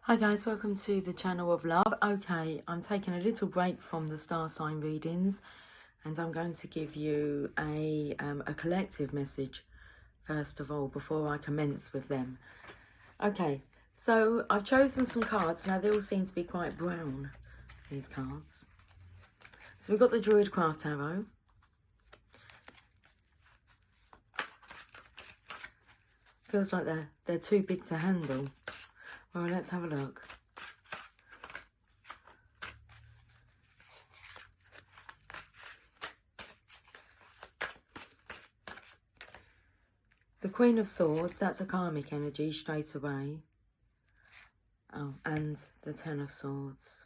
Hi guys, welcome to the channel of love. Okay, I'm taking a little break from the star sign readings and I'm going to give you a collective message first of all before I commence with them. Okay, so I've chosen some cards. Now they all seem to be quite brown, these cards. So we've got the Druidcraft Tarot. Feels like they're too big to handle. Well, let's have a look. The Queen of Swords, that's a karmic energy straight away. Oh, and the Ten of Swords.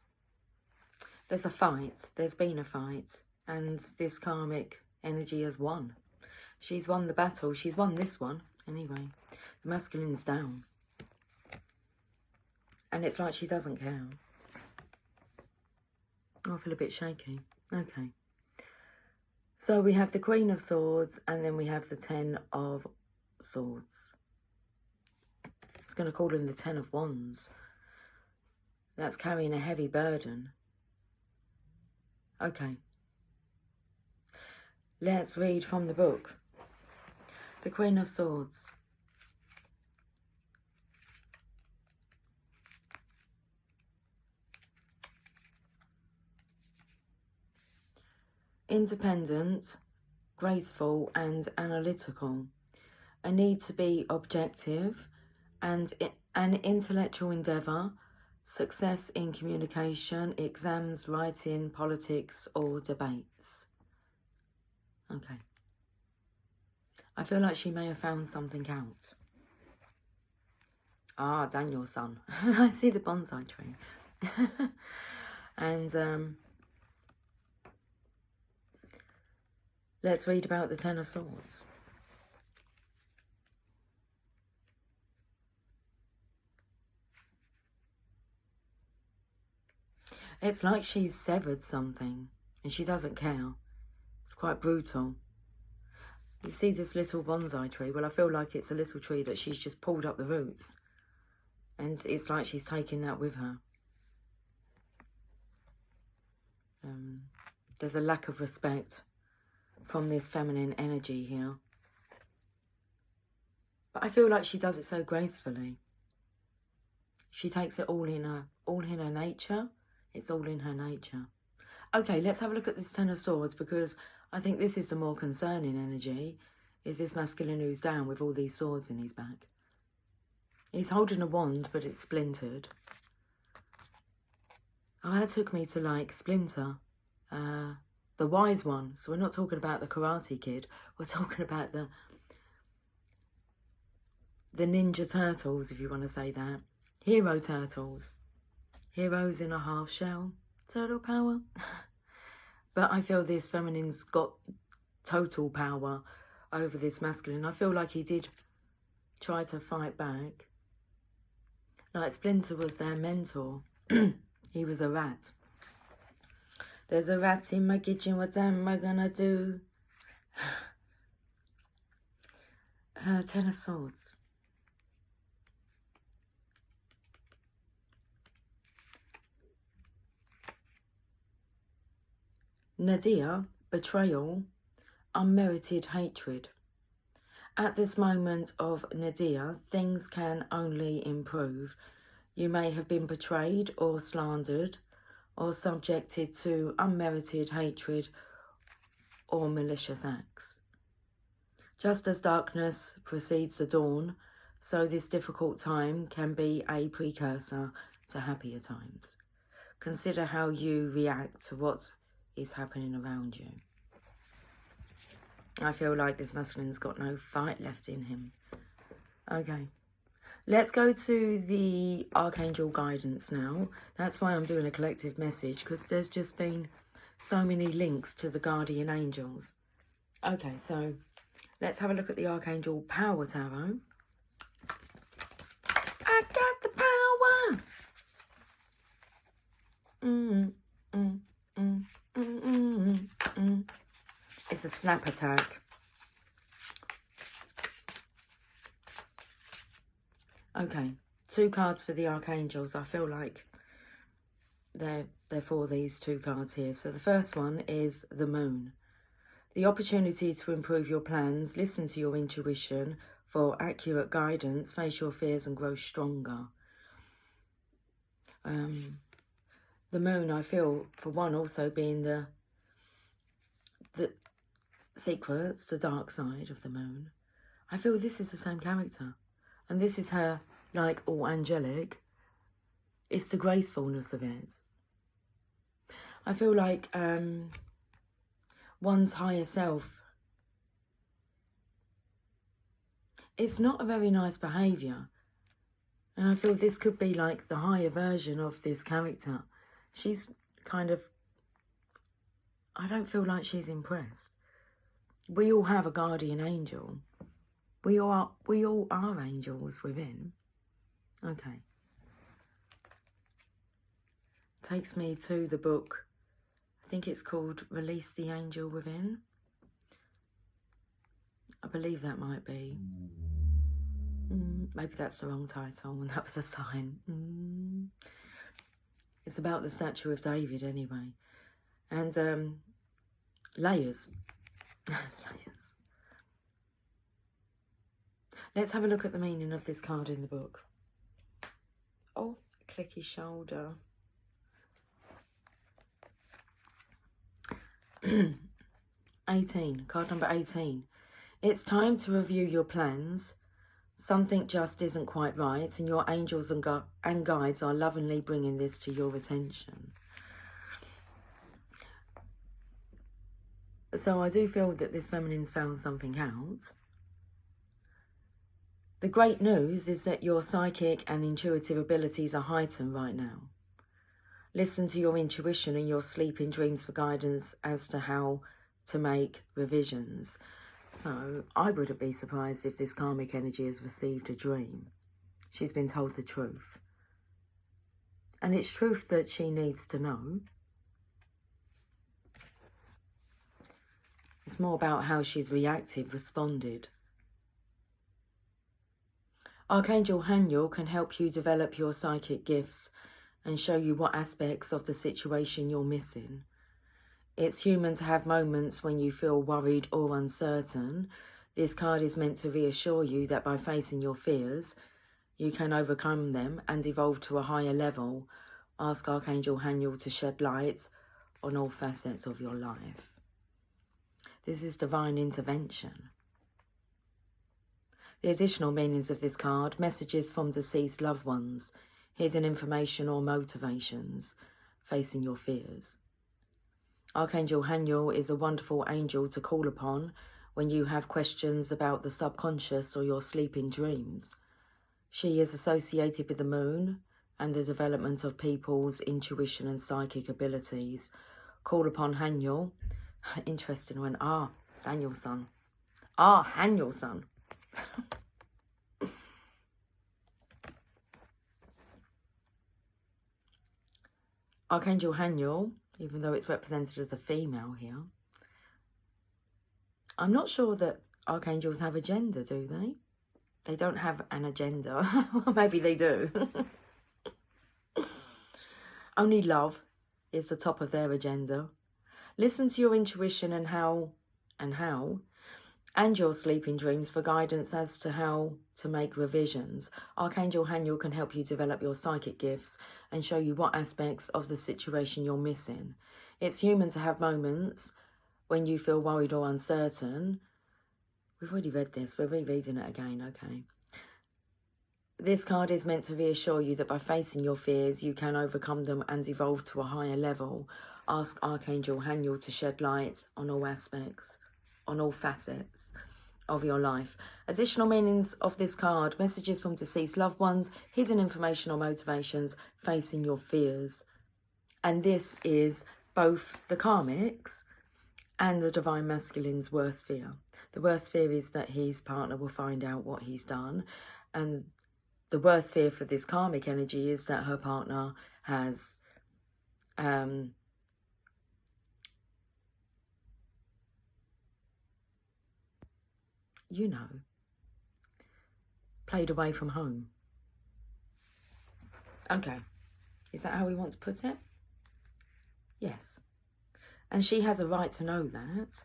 There's a fight. There's been a fight. And this karmic energy has won. She's won the battle. She's won this one. Anyway, the masculine's down. And it's like she doesn't care. Oh, I feel a bit shaky. Okay. So we have the Queen of Swords and then we have the Ten of Swords. I was going to call them the Ten of Wands. That's carrying a heavy burden. Okay. Let's read from the book. The Queen of Swords. Independent, graceful and analytical. A need to be objective and an intellectual endeavour. Success in communication, exams, writing, politics or debates. Okay. I feel like she may have found something out. Ah, Daniel's son. I see the bonsai tree. And let's read about the Ten of Swords. It's like she's severed something and she doesn't care. It's quite brutal. You see this little bonsai tree? Well, I feel like it's a little tree that she's just pulled up the roots. And it's like she's taking that with her. There's a lack of respect from this feminine energy here. But I feel like she does it so gracefully. She takes it all in her nature. It's all in her nature. Okay, let's have a look at this Ten of Swords because I think this is the more concerning energy. Is this masculine who's down with all these swords in his back. He's holding a wand, but it's splintered. Oh, that took me to like Splinter. The wise one. So we're not talking about the Karate Kid. We're talking about the Ninja Turtles, if you want to say that. Hero Turtles. Heroes in a half shell. Turtle power. But I feel this feminine's got total power over this masculine. I feel like he did try to fight back. Like Splinter was their mentor. He was a rat. There's a rat in my kitchen, what am I gonna do? Ten of Swords. Nadia, betrayal, unmerited hatred. At this moment of Nadia, things can only improve. You may have been betrayed or slandered or subjected to unmerited hatred or malicious acts. Just as darkness precedes the dawn, so this difficult time can be a precursor to happier times. Consider how you react to what is happening around you. I feel like this masculine's got no fight left in him. Okay. Let's go to the Archangel Guidance now. That's why I'm doing a collective message, because there's just been so many links to the guardian angels. Okay, so let's have a look at the Archangel Power Tarot. I got the power! It's a snap attack. Okay, 2 cards for the Archangels. I feel like they're for these 2 cards here. So the first one is the Moon. The opportunity to improve your plans, listen to your intuition for accurate guidance, face your fears and grow stronger. The Moon, I feel, for one, also being the secrets, the dark side of the Moon. I feel this is the same character. And this is her, like, all angelic. It's the gracefulness of it. I feel like one's higher self, it's not a very nice behaviour. And I feel this could be like the higher version of this character. She's kind of, I don't feel like she's impressed. We all have a guardian angel. We all are angels within. Okay. Takes me to the book. I think it's called Release the Angel Within. I believe that might be. Maybe that's the wrong title and that was a sign. It's about the statue of David anyway. And layers. Layers. Let's have a look at the meaning of this card in the book. Oh, clicky shoulder. 18, card number 18. It's time to review your plans. Something just isn't quite right, and your angels and guides are lovingly bringing this to your attention. So I do feel that this feminine's found something out. The great news is that your psychic and intuitive abilities are heightened right now. Listen to your intuition and your sleeping dreams for guidance as to how to make revisions. So I wouldn't be surprised if this karmic energy has received a dream. She's been told the truth. And it's truth that she needs to know. It's more about how she's reacted, responded. Archangel Haniel can help you develop your psychic gifts and show you what aspects of the situation you're missing. It's human to have moments when you feel worried or uncertain. This card is meant to reassure you that by facing your fears, you can overcome them and evolve to a higher level. Ask Archangel Haniel to shed light on all facets of your life. This is divine intervention. The additional meanings of this card: messages from deceased loved ones, hidden information or motivations, facing your fears. Archangel Haniel is a wonderful angel to call upon when you have questions about the subconscious or your sleeping dreams. She is associated with the moon and the development of people's intuition and psychic abilities. Call upon Haniel. Interesting one. Daniel's son. Haniel's son. Archangel Haniel, even though it's represented as a female here. I'm not sure that archangels have a gender, do they? They don't have an agenda. Maybe they do. Only love is the top of their agenda. Listen to your intuition and your sleeping dreams for guidance as to how to make revisions. Archangel Haniel can help you develop your psychic gifts and show you what aspects of the situation you're missing. It's human to have moments when you feel worried or uncertain. We've already read this. We're rereading it again, okay. This card is meant to reassure you that by facing your fears, you can overcome them and evolve to a higher level. Ask Archangel Haniel to shed light on all aspects, on all facets of your life. Additional meanings of this card: messages from deceased loved ones, hidden information or motivations, facing your fears. And this is both the Karmic's and the Divine Masculine's worst fear. The worst fear is that his partner will find out what he's done. And the worst fear for this karmic energy is that her partner has played away from home. Okay. Is that how we want to put it? Yes. And she has a right to know that.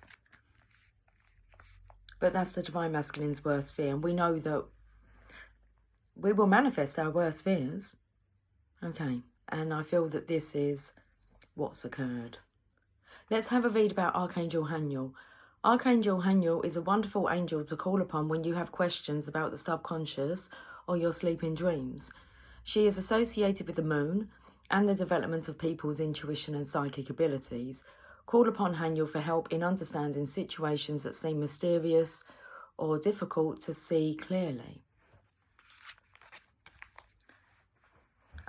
But that's the Divine Masculine's worst fear. And we know that we will manifest our worst fears. Okay. And I feel that this is what's occurred. Let's have a read about Archangel Haniel. Archangel Haniel is a wonderful angel to call upon when you have questions about the subconscious or your sleeping dreams. She is associated with the moon and the development of people's intuition and psychic abilities. Call upon Haniel for help in understanding situations that seem mysterious or difficult to see clearly.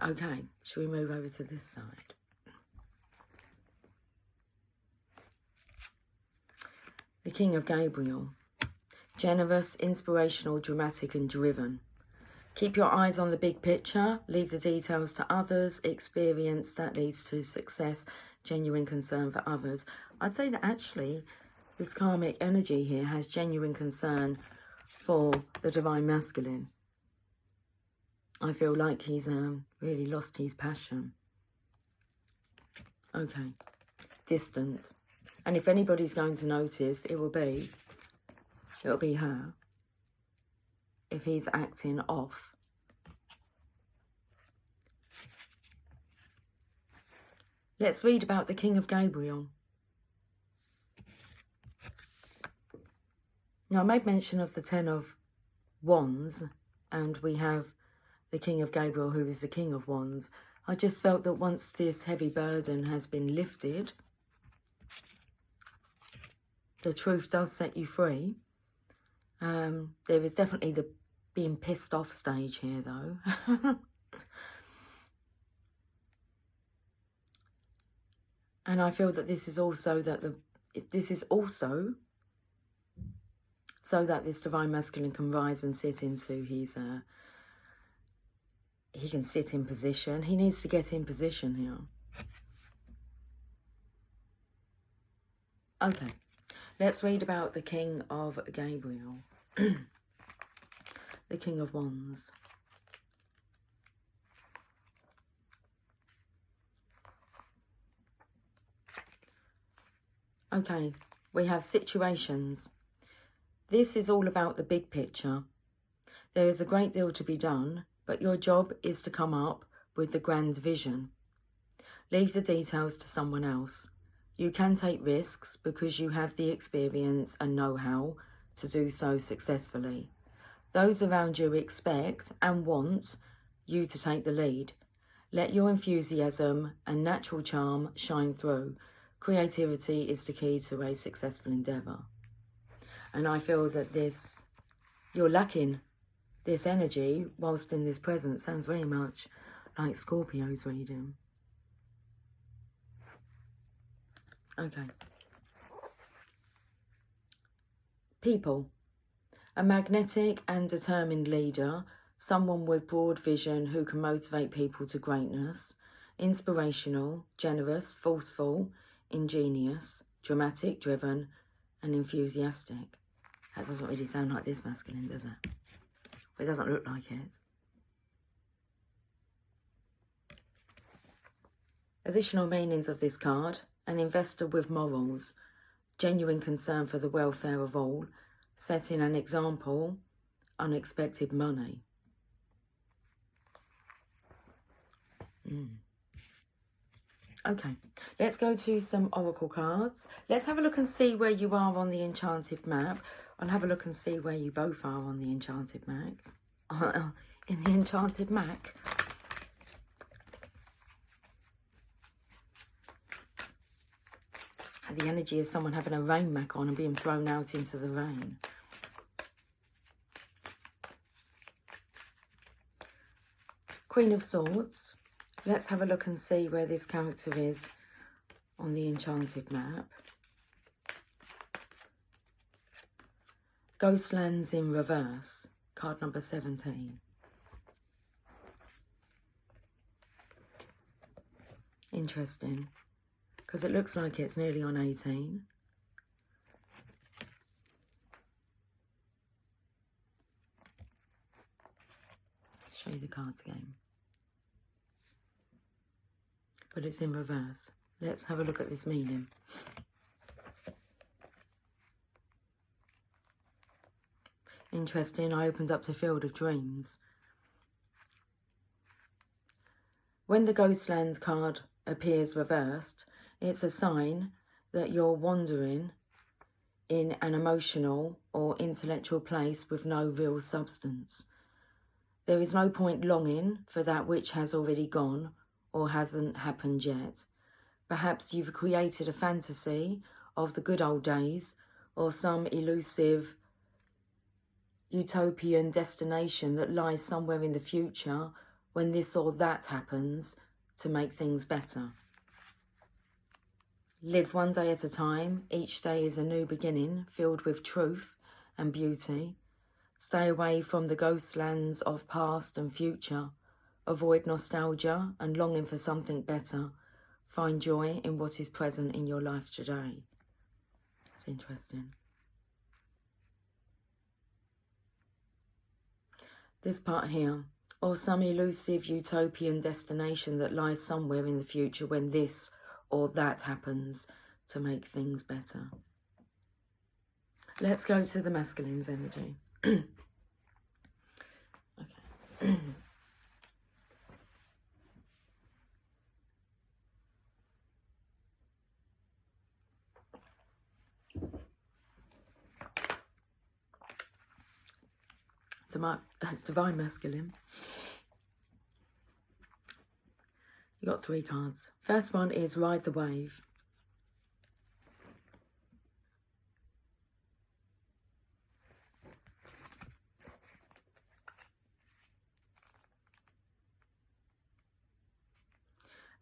Okay, shall we move over to this side? The King of Gabriel. Generous, inspirational, dramatic and driven. Keep your eyes on the big picture. Leave the details to others. Experience that leads to success. Genuine concern for others. I'd say that actually this karmic energy here has genuine concern for the Divine Masculine. I feel like he's really lost his passion. Okay. Distant. And if anybody's going to notice, it'll be her. If he's acting off. Let's read about the King of Gabriel. Now, I made mention of the Ten of Wands, and we have the King of Gabriel, who is the King of Wands. I just felt that once this heavy burden has been lifted, the truth does set you free. There is definitely the being pissed off stage here, though. And I feel that this is also so that this Divine Masculine can rise and sit into his he can sit in position. He needs to get in position here. Okay, let's read about the King of Gabriel. The King of Wands. Okay, we have situations. This is all about the big picture. There is a great deal to be done, but your job is to come up with the grand vision. Leave the details to someone else. You can take risks because you have the experience and know-how to do so successfully. Those around you expect and want you to take the lead. Let your enthusiasm and natural charm shine through. Creativity is the key to a successful endeavour. And I feel that you're lacking this energy whilst in this present. Sounds very much like Scorpio's reading. Okay. People. A magnetic and determined leader, someone with broad vision who can motivate people to greatness, inspirational, generous, forceful, ingenious, dramatic, driven, and enthusiastic. That doesn't really sound like this masculine, does it? It doesn't look like it. Additional meanings of this card: an investor with morals, genuine concern for the welfare of all, setting an example, unexpected money. Okay, let's go to some oracle cards. Let's have a look and see where you are on the enchanted map. I'll have a look and see where you both are on the enchanted map. In the enchanted map. The energy of someone having a rain mac on and being thrown out into the rain. Queen of Swords. Let's have a look and see where this character is on the enchanted map. Ghostlands in reverse. Card number 17. Interesting. Because it looks like it's nearly on 18. Show you the cards again. but it's in reverse. Let's have a look at this meaning. Interesting, I opened up to Field of Dreams. When the Ghostlands card appears reversed, it's a sign that you're wandering in an emotional or intellectual place with no real substance. There is no point longing for that which has already gone or hasn't happened yet. Perhaps you've created a fantasy of the good old days or some elusive utopian destination that lies somewhere in the future when this or that happens to make things better. Live one day at a time. Each day is a new beginning filled with truth and beauty. Stay away from the ghostlands of past and future. Avoid nostalgia and longing for something better. Find joy in what is present in your life today. That's interesting. This part here, or some elusive utopian destination that lies somewhere in the future when this or that happens to make things better. Let's go to the masculine's energy. Okay. Divine Masculine. You got 3 cards. First one is Ride the Wave.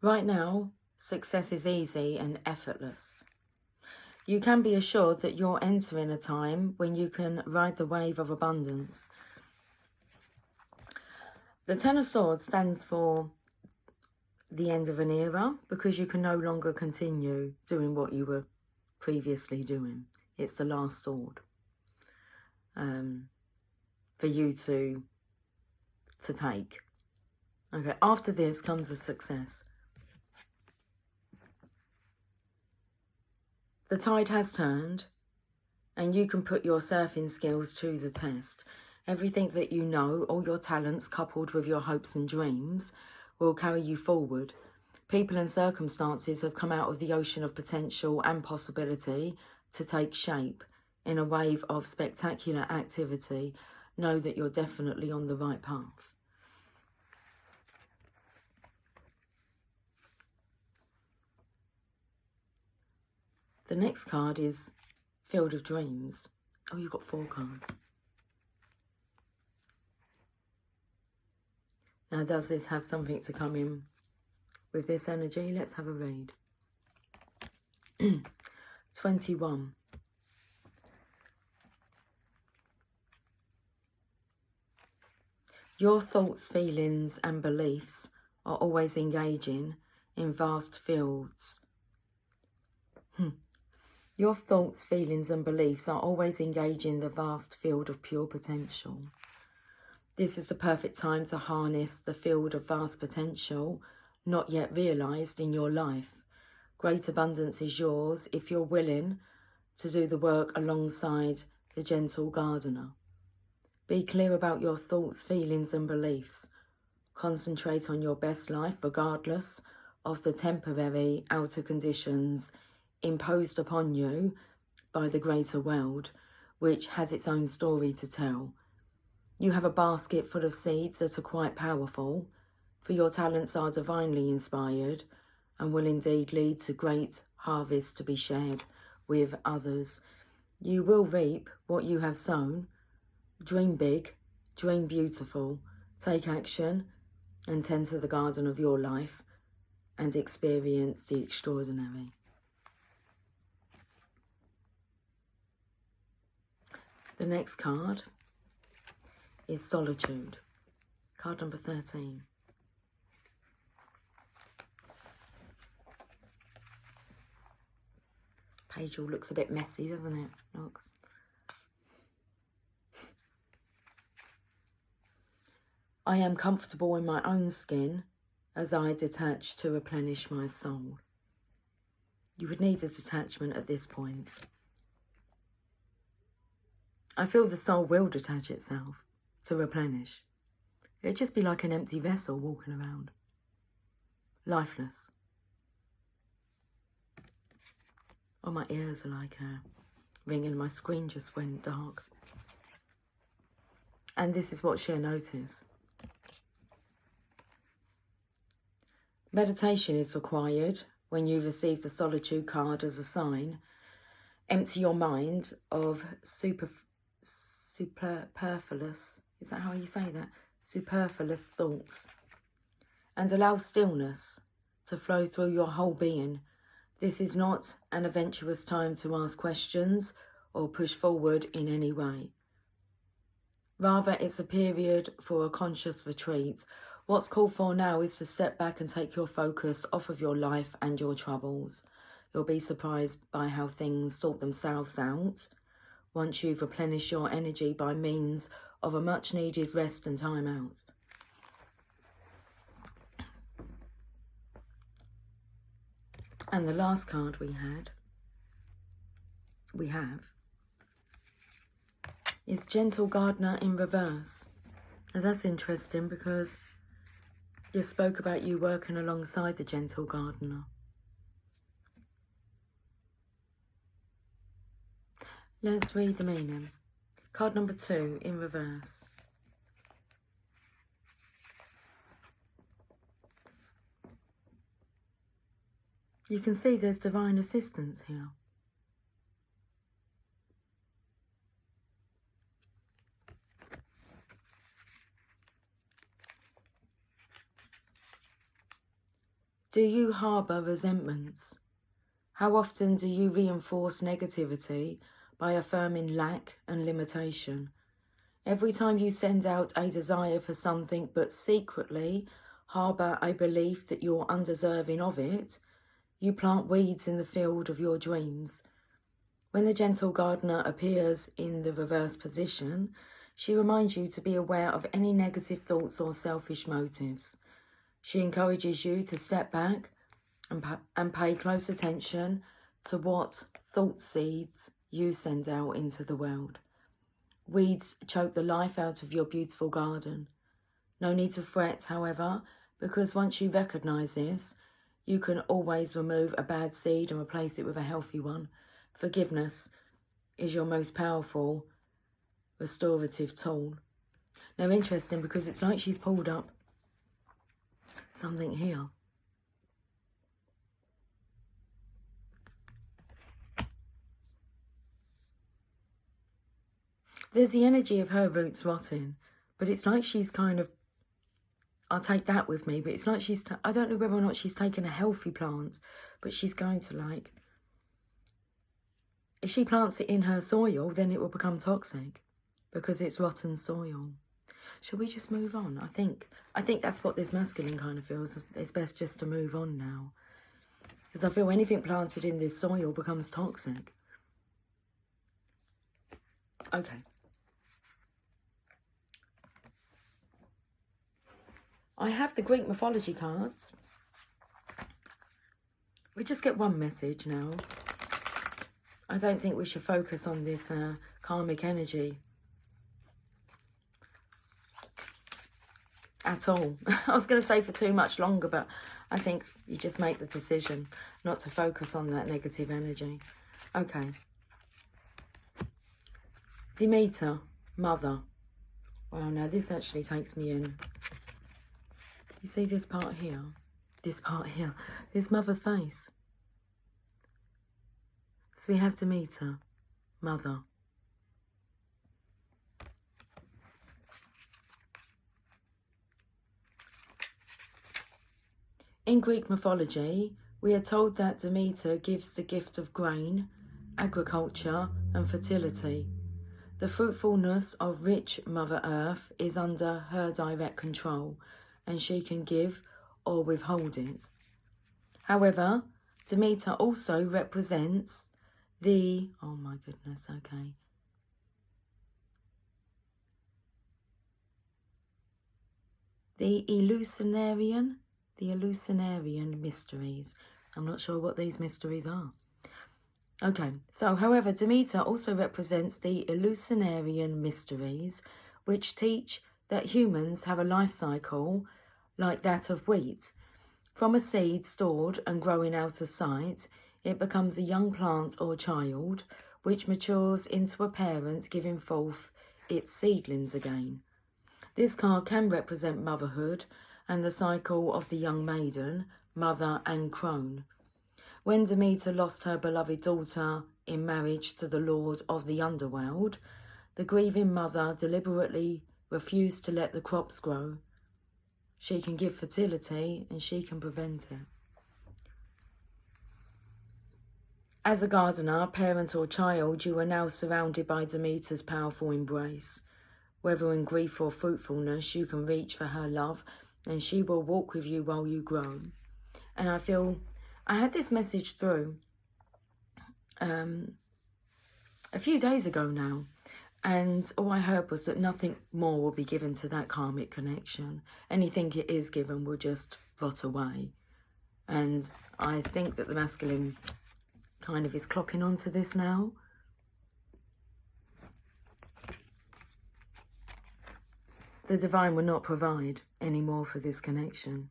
Right now, success is easy and effortless. You can be assured that you're entering a time when you can ride the wave of abundance. The Ten of Swords stands for the end of an era because you can no longer continue doing what you were previously doing. It's the last sword for you to take. Okay, after this comes a success. The tide has turned and you can put your surfing skills to the test. Everything that you know, all your talents coupled with your hopes and dreams will carry you forward. People and circumstances have come out of the ocean of potential and possibility to take shape in a wave of spectacular activity. Know that you're definitely on the right path. The next card is Field of Dreams. Oh, you've got 4 cards. Now, does this have something to come in with this energy? Let's have a read. 21. Your thoughts, feelings and beliefs are always engaging in vast fields. Your thoughts, feelings and beliefs are always engaging the vast field of pure potential. This is the perfect time to harness the field of vast potential not yet realised in your life. Great abundance is yours if you're willing to do the work alongside the gentle gardener. Be clear about your thoughts, feelings and beliefs. Concentrate on your best life regardless of the temporary outer conditions imposed upon you by the greater world, which has its own story to tell. You have a basket full of seeds that are quite powerful, for your talents are divinely inspired and will indeed lead to great harvests to be shared with others. You will reap what you have sown. Dream big, dream beautiful, take action and tend to the garden of your life and experience the extraordinary. The next card is Solitude, card number 13. Page all looks a bit messy, doesn't it? Look. I am comfortable in my own skin as I detach to replenish my soul. You would need a detachment at this point. I feel the soul will detach itself to replenish. It'd just be like an empty vessel walking around, lifeless. Oh, my ears are like ringing. My screen just went dark. And this is what she'll notice. Meditation is required when you receive the Solitude card as a sign. Empty your mind of superfluous, is that how you say that? Superfluous thoughts. And allow stillness to flow through your whole being. This is not an adventurous time to ask questions or push forward in any way. Rather, it's a period for a conscious retreat. What's called for now is to step back and take your focus off of your life and your troubles. You'll be surprised by how things sort themselves out once you've replenished your energy by means of a much needed rest and time out. And the last card we have, is Gentle Gardener in reverse. Now that's interesting because you spoke about you working alongside the Gentle Gardener. Let's read the meaning. Card number 2 in reverse. You can see there's divine assistance here. Do you harbour resentments? How often do you reinforce negativity by affirming lack and limitation? Every time you send out a desire for something but secretly harbour a belief that you're undeserving of it, you plant weeds in the field of your dreams. When the Gentle Gardener appears in the reverse position, she reminds you to be aware of any negative thoughts or selfish motives. She encourages you to step back and pay close attention to what thought seeds you send out into the world. Weeds choke the life out of your beautiful garden. No need to fret, however, because once you recognise this, you can always remove a bad seed and replace it with a healthy one. Forgiveness is your most powerful restorative tool. Now, interesting, because it's like she's pulled up something here. There's the energy of her roots rotting, but it's like she's kind of, I'll take that with me, but it's like she's, I don't know whether or not she's taken a healthy plant, but she's going to like, if she plants it in her soil, then it will become toxic because it's rotten soil. Shall we just move on? I think that's what this masculine kind of feels. It's best just to move on now. Because I feel anything planted in this soil becomes toxic. Okay. I have the Greek mythology cards. We just get one message now. I don't think we should focus on this karmic energy at all. I was going to say for too much longer, but I think you just make the decision not to focus on that negative energy. Okay. Demeter, mother. Wow, now this actually takes me in. You see this part here? This part here. This mother's face. So we have Demeter, mother. In Greek mythology, we are told that Demeter gives the gift of grain, agriculture, and fertility. The fruitfulness of rich Mother Earth is under her direct control, and she can give or withhold it. However, Demeter also represents the, oh my goodness, okay. The The Hallucinarian Mysteries. I'm not sure what these mysteries are. Okay, so however, Demeter also represents the Hallucinarian Mysteries, which teach that humans have a life cycle like that of wheat. From a seed stored and growing out of sight, it becomes a young plant or child, which matures into a parent giving forth its seedlings again. This card can represent motherhood and the cycle of the young maiden, mother and crone. When Demeter lost her beloved daughter in marriage to the Lord of the Underworld, the grieving mother deliberately refused to let the crops grow. She can give fertility and she can prevent it. As a gardener, parent or child, you are now surrounded by Demeter's powerful embrace. Whether in grief or fruitfulness, you can reach for her love and she will walk with you while you grow. And I feel, I had this message through a few days ago now, and all I heard was that nothing more will be given to that karmic connection. Anything it is given will just rot away. And I think that the masculine kind of is clocking onto this now. The divine will not provide any more for this connection.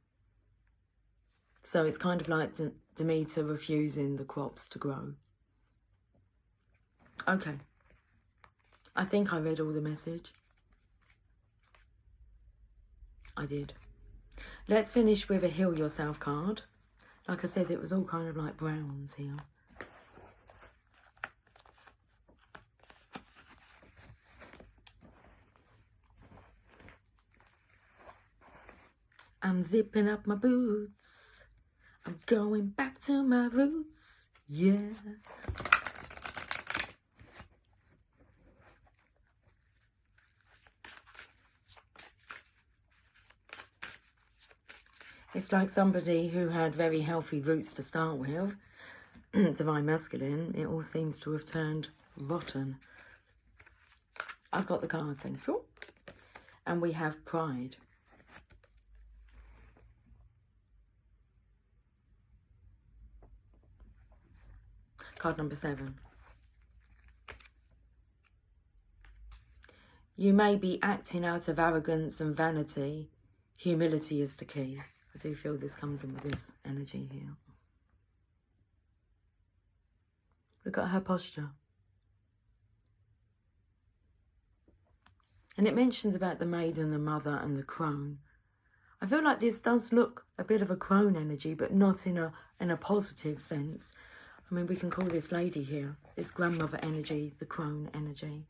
So it's kind of like Demeter refusing the crops to grow. Okay. I think I read all the message. I did. Let's finish with a Heal Yourself card. Like I said, it was all kind of like browns here. I'm zipping up my boots. I'm going back to my roots. Yeah. It's like somebody who had very healthy roots to start with. Divine Masculine. It all seems to have turned rotten. I've got the card, thank you. And we have Pride. Card number 7. You may be acting out of arrogance and vanity. Humility is the key. I do feel this comes in with this energy here. Look at her posture. And it mentions about the maiden, the mother and the crone. I feel like this does look a bit of a crone energy, but not in a positive sense. I mean, we can call this lady here, this grandmother energy, the crone energy.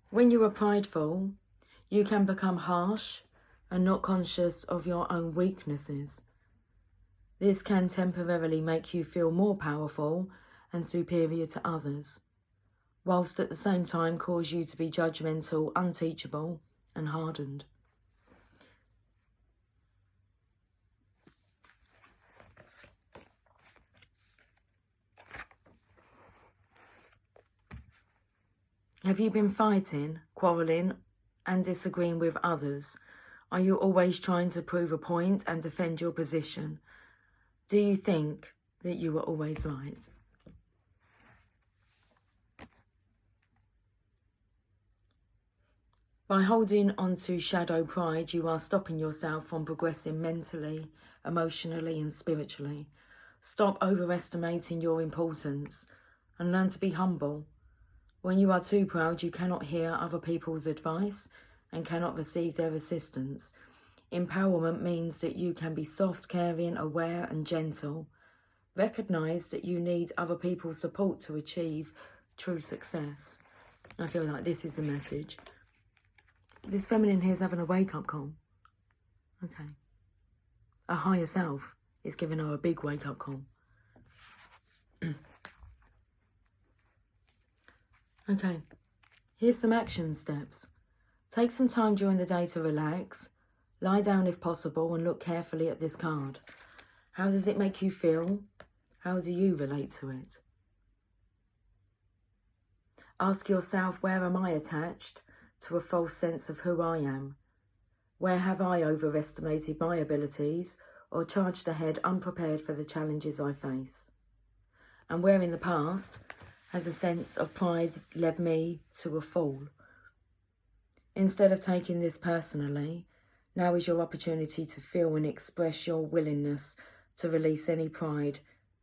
When you are prideful, you can become harsh and not conscious of your own weaknesses. This can temporarily make you feel more powerful and superior to others, whilst at the same time cause you to be judgmental, unteachable and hardened. Have you been fighting, quarrelling and disagreeing with others? Are you always trying to prove a point and defend your position? Do you think that you are always right? By holding on to shadow pride, you are stopping yourself from progressing mentally, emotionally and spiritually. Stop overestimating your importance and learn to be humble. When you are too proud, you cannot hear other people's advice and cannot receive their assistance. Empowerment means that you can be soft, caring, aware and gentle. Recognise that you need other people's support to achieve true success. I feel like this is the message. This feminine here is having a wake-up call. Okay. A higher self is giving her a big wake-up call. Okay, here's some action steps. Take some time during the day to relax. Lie down if possible and look carefully at this card. How does it make you feel? How do you relate to it? Ask yourself, where am I attached to a false sense of who I am? Where have I overestimated my abilities or charged ahead unprepared for the challenges I face? And where in the past has a sense of pride led me to a fall? Instead of taking this personally, now is your opportunity to feel and express your willingness to release any pride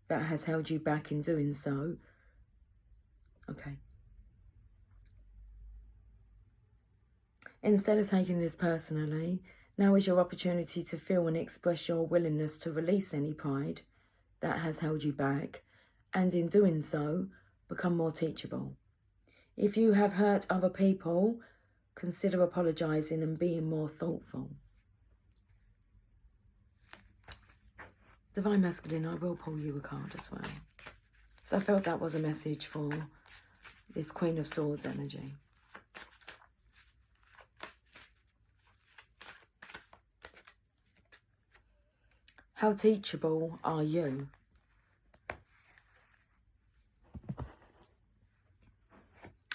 that has held you back in doing so. Okay. Instead of taking this personally, now is your opportunity to feel and express your willingness to release any pride that has held you back, and in doing so, become more teachable. If you have hurt other people, consider apologising and being more thoughtful. Divine Masculine, I will pull you a card as well. So I felt that was a message for this Queen of Swords energy. How teachable are you?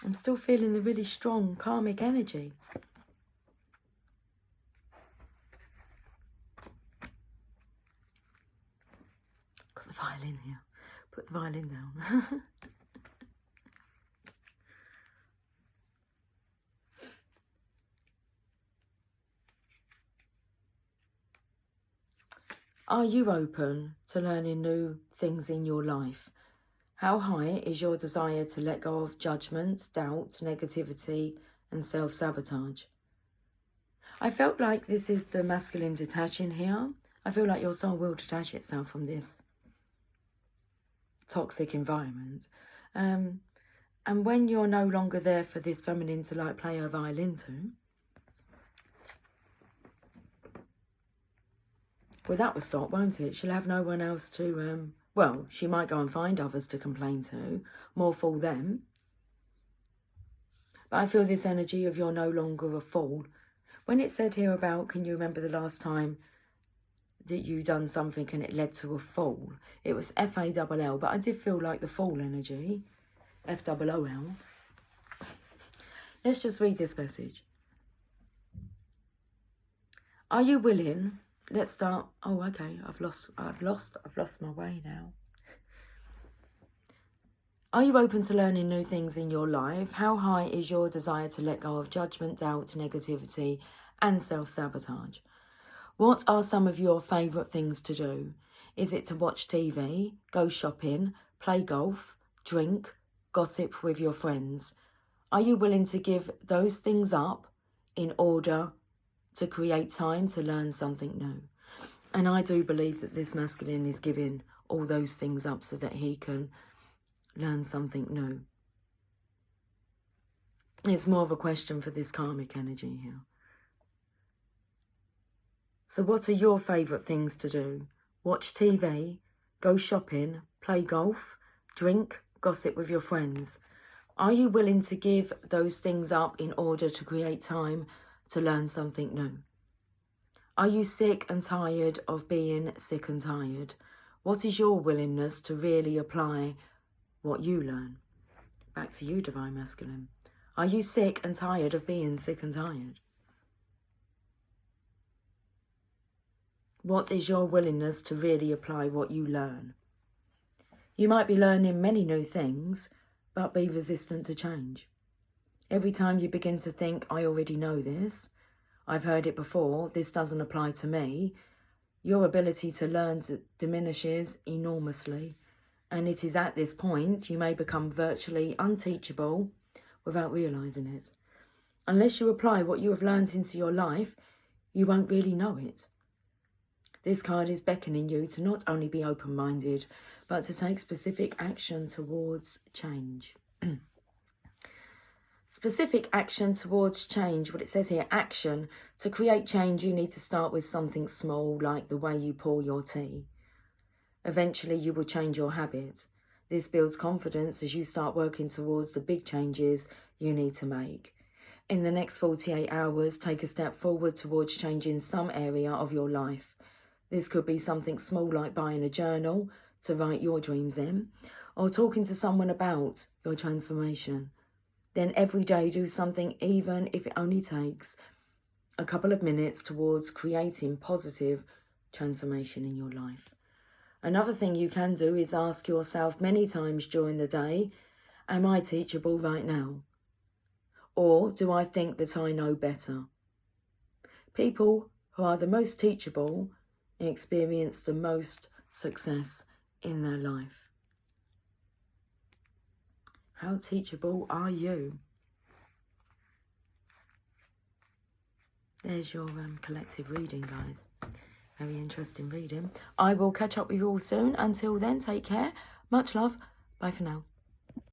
I'm still feeling the really strong karmic energy. Got the violin here. Put the violin down. Are you open to learning new things in your life? How high is your desire to let go of judgment, doubt, negativity, and self-sabotage? I felt like this is the masculine detaching here. I feel like your soul will detach itself from this toxic environment. And when you're no longer there for this feminine to like play her violin to, well, that will stop, won't it? She'll have no one else to, well, she might go and find others to complain to, more fool them. But I feel this energy of you're no longer a fool. When it said here about, can you remember the last time that you done something and it led to a fall? It was F-A-L-L, but I did feel like the fall energy, F-O-O-L. Let's just read this message. Are you willing? Let's start. Oh, okay. I've lost my way now. Are you open to learning new things in your life? How high is your desire to let go of judgment, doubt, negativity, and self-sabotage? What are some of your favourite things to do? Is it to watch TV, go shopping, play golf, drink, gossip with your friends? Are you willing to give those things up in order to create time to learn something new? And I do believe that this masculine is giving all those things up so that he can learn something new. It's more of a question for this karmic energy here. So what are your favourite things to do? Watch TV, go shopping, play golf, drink, gossip with your friends. Are you willing to give those things up in order to create time to learn something new? Are you sick and tired of being sick and tired? What is your willingness to really apply what you learn? Back to you, Divine Masculine. Are you sick and tired of being sick and tired? What is your willingness to really apply what you learn? You might be learning many new things, but be resistant to change. Every time you begin to think, I already know this, I've heard it before, this doesn't apply to me, your ability to learn diminishes enormously. And it is at this point you may become virtually unteachable without realising it. Unless you apply what you have learned into your life, you won't really know it. This card is beckoning you to not only be open-minded, but to take specific action towards change. Specific action towards change. What it says here, action. To create change, you need to start with something small, like the way you pour your tea. Eventually, you will change your habit. This builds confidence as you start working towards the big changes you need to make. In the next 48 hours, take a step forward towards changing some area of your life. This could be something small like buying a journal to write your dreams in, or talking to someone about your transformation. then every day do something, even if it only takes a couple of minutes, towards creating positive transformation in your life. Another thing you can do is ask yourself many times during the day, am I teachable right now? Or do I think that I know better? People who are the most teachable experience the most success in their life. How teachable are you? There's your collective reading, guys. Very interesting reading. I will catch up with you all soon. Until then, take care. Much love. Bye for now.